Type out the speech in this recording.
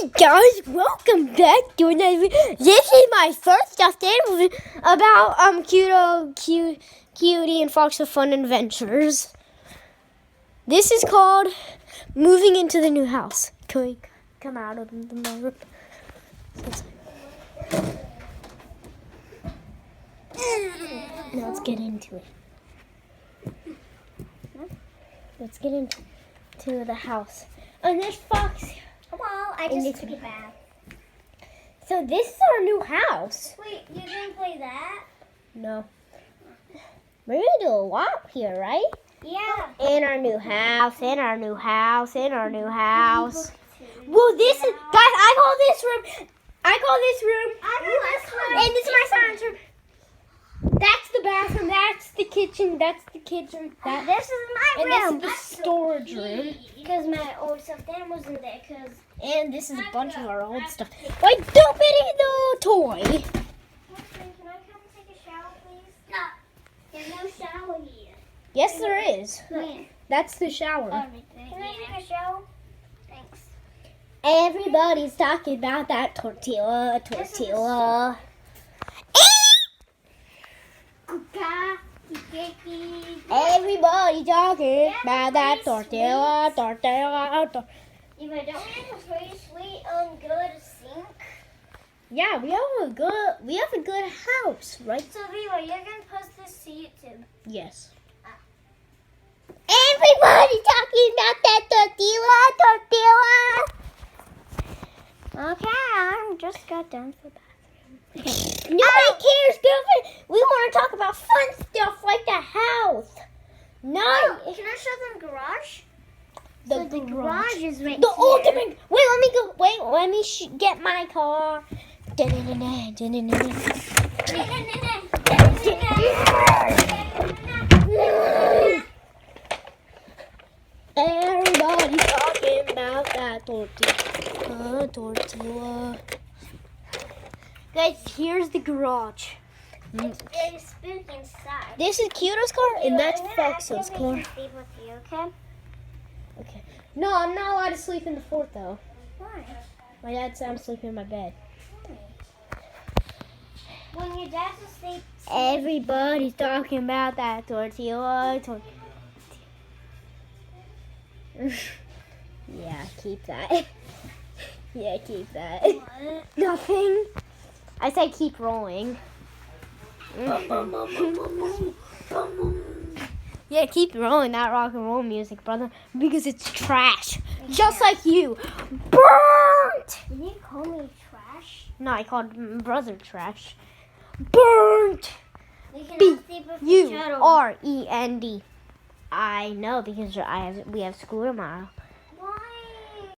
Hi guys, welcome back to another. This is my first Just Animals about Cutie and Fox of Fun Adventures. This is called Moving into the New House. Can we come out of the room? Now let's get into it. Let's get into the house. And there's Fox. Well, I just took a bath. So this is our new house. Wait, you didn't play that? No. We're gonna do a lot here, right? Yeah. In our new house, in our new house, in our new house. Well, this is, guys, I call this room, and this is my son's room. That's the bathroom, that's the kitchen, this is my room. And this is the storage room. Because my old stuffed animals in there, And this is a bunch of our old stuff. Like, dump it in the toy. Can I come take a shower, please? No. There's no shower here. Yes, there is. Where? That's the shower. Can I take a shower? Thanks. Everybody's talking about that tortilla. Everybody talking about that tortilla. If I don't have a pretty sweet, good sink. Yeah, we have a good house, right? So, Viva, you're going to post this to YouTube. Yes. Everybody talking about that tortilla. Okay, I just got done for that. Nobody cares, girlfriend. We want to talk about fun stuff like the house. No. Can I show them garage? The garage is right the here. ultimate. Wait, let me go. Wait, let me get my car. Everybody talking about that tortilla. Guys, here's the garage. It's spooky inside. This is Kyoto's car, and that's Fox's car. Sleep with you, okay? Okay. No, I'm not allowed to sleep in the fort, though. Why? My dad said I'm sleeping in my bed. When your dad's asleep. Everybody's talking about that tortilla. Yeah, keep that. Yeah, keep that. What? Nothing. I said keep rolling. Yeah, keep rolling that rock and roll music, brother, because it's trash. Just like you. Burnt! Did you call me trash? No, I called brother trash. Burnt! We cannot sleep with each other. Burend. I know, because we have school tomorrow.